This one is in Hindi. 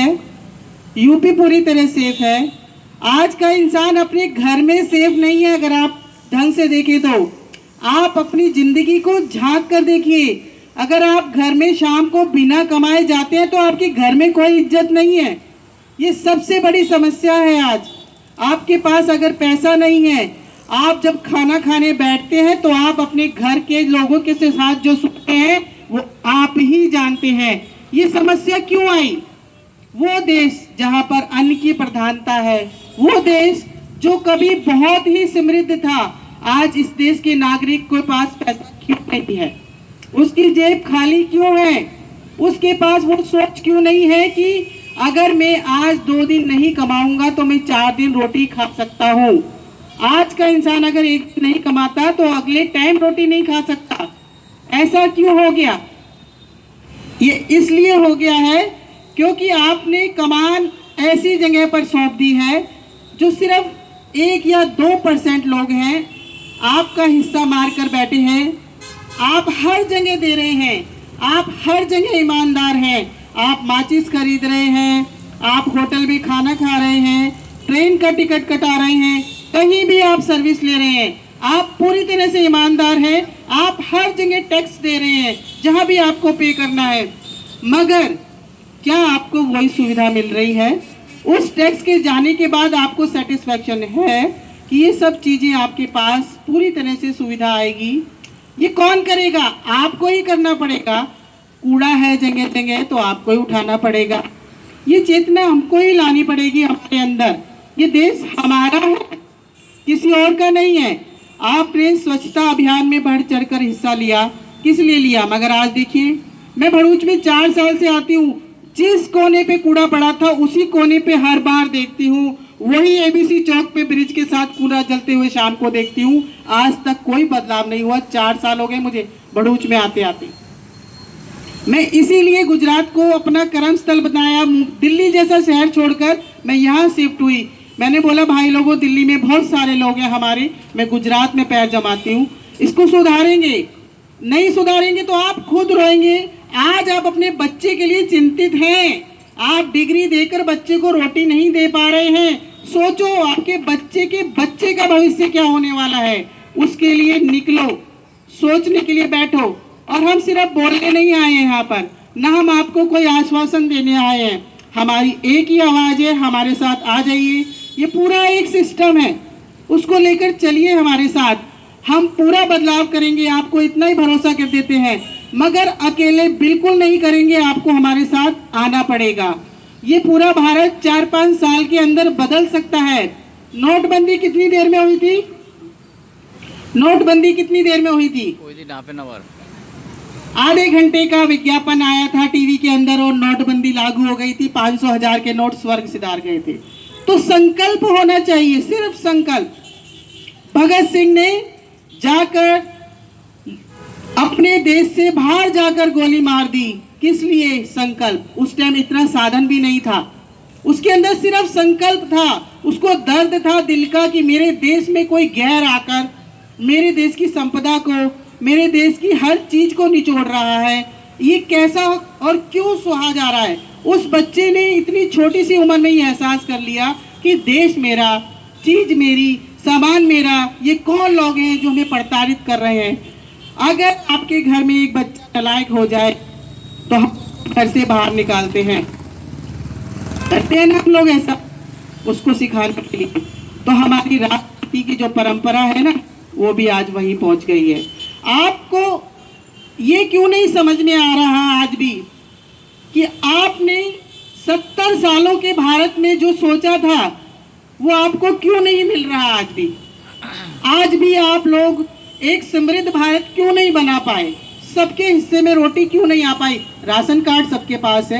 है, यूपी पूरी तरह सेफ है। आज का इंसान अपने घर में सेफ नहीं है। अगर आप ढंग से देखें तो आप अपनी जिंदगी को झांक कर देखिए। अगर आप घर में शाम को बिना कमाए जाते हैं तो आपके घर में कोई इज्जत नहीं है। ये सबसे बड़ी समस्या है। आज आपके पास अगर पैसा नहीं है, आप जब खाना खाने बैठते हैं तो आप अपने घर के लोगों के साथ जो सुनते हैं वो आप ही जानते हैं। ये समस्या क्यों आई? वो देश जहां पर अन्न की प्रधानता है, वो देश जो कभी बहुत ही समृद्ध था, आज इस देश के नागरिक के पास पैसा क्यों नहीं है? उसकी जेब खाली क्यों है? उसके पास वो सोच क्यों नहीं है कि अगर मैं आज 2 दिन नहीं कमाऊंगा तो मैं 4 दिन रोटी खा सकता हूँ। आज का इंसान अगर एक दिन नहीं कमाता तो अगले टाइम रोटी नहीं खा सकता। ऐसा क्यों हो गया? ये इसलिए हो गया है क्योंकि आपने कमान ऐसी जगह पर सौंप दी है जो सिर्फ 1 या 2% लोग हैं, आपका हिस्सा मार कर बैठे हैं। आप हर जगह दे रहे हैं, आप हर जगह ईमानदार हैं। आप माचिस खरीद रहे हैं, आप होटल में खाना खा रहे हैं, ट्रेन का टिकट कटा रहे हैं, कहीं भी आप सर्विस ले रहे हैं, आप पूरी तरह से ईमानदार हैं। आप हर जगह टैक्स दे रहे हैं जहां भी आपको पे करना है, मगर क्या आपको वही सुविधा मिल रही है? उस टैक्स के जाने के बाद आपको सेटिस्फैक्शन है कि ये सब चीजें आपके पास पूरी तरह से सुविधा आएगी? ये कौन करेगा? आपको ही करना पड़ेगा। कूड़ा है जगह जगह तो आपको ही उठाना पड़ेगा। ये चेतना हमको ही लानी पड़ेगी हमारे अंदर। ये देश हमारा है, किसी और का नहीं है। आपने स्वच्छता अभियान में बढ़ चढ़कर हिस्सा लिया, किस लिए लिया? मगर आज देखिए, मैं भरूच में 4 साल से आती हूँ। जिस कोने पे कूड़ा पड़ा था उसी कोने पे हर बार देखती हूँ। वही एबीसी चौक पे ब्रिज के साथ कूड़ा जलते हुए शाम को देखती हूँ। आज तक कोई बदलाव नहीं हुआ। 4 साल हो गए मुझे भरूच में आते आते। मैं इसीलिए गुजरात को अपना कर्मस्थल बनाया। दिल्ली जैसा शहर छोड़कर मैं यहाँ शिफ्ट हुई। मैंने बोला भाई लोगों, दिल्ली में बहुत सारे लोग हैं हमारे, मैं गुजरात में पैर जमाती हूँ। इसको सुधारेंगे, नहीं सुधारेंगे तो आप खुद रोएंगे। आज आप अपने बच्चे के लिए चिंतित हैं। आप डिग्री देकर बच्चे को रोटी नहीं दे पा रहे हैं। सोचो आपके बच्चे के बच्चे का भविष्य क्या होने वाला है। उसके लिए निकलो, सोचने के लिए बैठो। और हम सिर्फ बोलने नहीं आए हैं यहाँ पर, ना हम आपको कोई आश्वासन देने आए हैं। हमारी एक ही आवाज है, हमारे साथ आ जाइए। ये पूरा एक सिस्टम है, उसको लेकर चलिए हमारे साथ। हम पूरा बदलाव करेंगे, आपको इतना ही भरोसा कर देते हैं। मगर अकेले बिल्कुल नहीं करेंगे, आपको हमारे साथ आना पड़ेगा। ये पूरा भारत 4-5 साल के अंदर बदल सकता है। नोटबंदी कितनी देर में हुई थी? नोटबंदी कितनी देर में हुई थी? आधे घंटे का विज्ञापन आया था टीवी के अंदर और नोटबंदी लागू हो गई थी। 500,000 के नोट स्वर्ग सिधार गए थे। तो संकल्प होना चाहिए, सिर्फ संकल्प। भगत सिंह ने जाकर अपने देश से बाहर जाकर गोली मार दी। किस लिए? संकल्प। उस टाइम इतना साधन भी नहीं था, उसके अंदर सिर्फ संकल्प था। उसको दर्द था दिल का कि मेरे देश में कोई गैर आकर मेरे देश की संपदा को, मेरे देश की हर चीज को निचोड़ रहा है। ये कैसा और क्यों सहा जा रहा है? उस बच्चे ने इतनी छोटी सी उम्र में ही एहसास कर लिया कि देश मेरा, चीज मेरी, सामान मेरा। ये कौन लोग हैं जो हमें प्रताड़ित कर रहे हैं? अगर आपके घर में एक बच्चा नालायक हो जाए तो हम घर से बाहर निकालते हैं, करते हैं ना हम लोग ऐसा, उसको सिखाने के लिए। तो हमारी राजनीति की जो परंपरा है ना, वो भी आज वहीं पहुंच गई है। आपको ये क्यों नहीं समझ में आ रहा आज भी कि आपने 70 सालों के भारत में जो सोचा था वो आपको क्यों नहीं मिल रहा? आज भी आप लोग एक समृद्ध भारत क्यों नहीं बना पाए? सबके हिस्से में रोटी क्यों नहीं आ पाई? राशन कार्ड सबके पास है।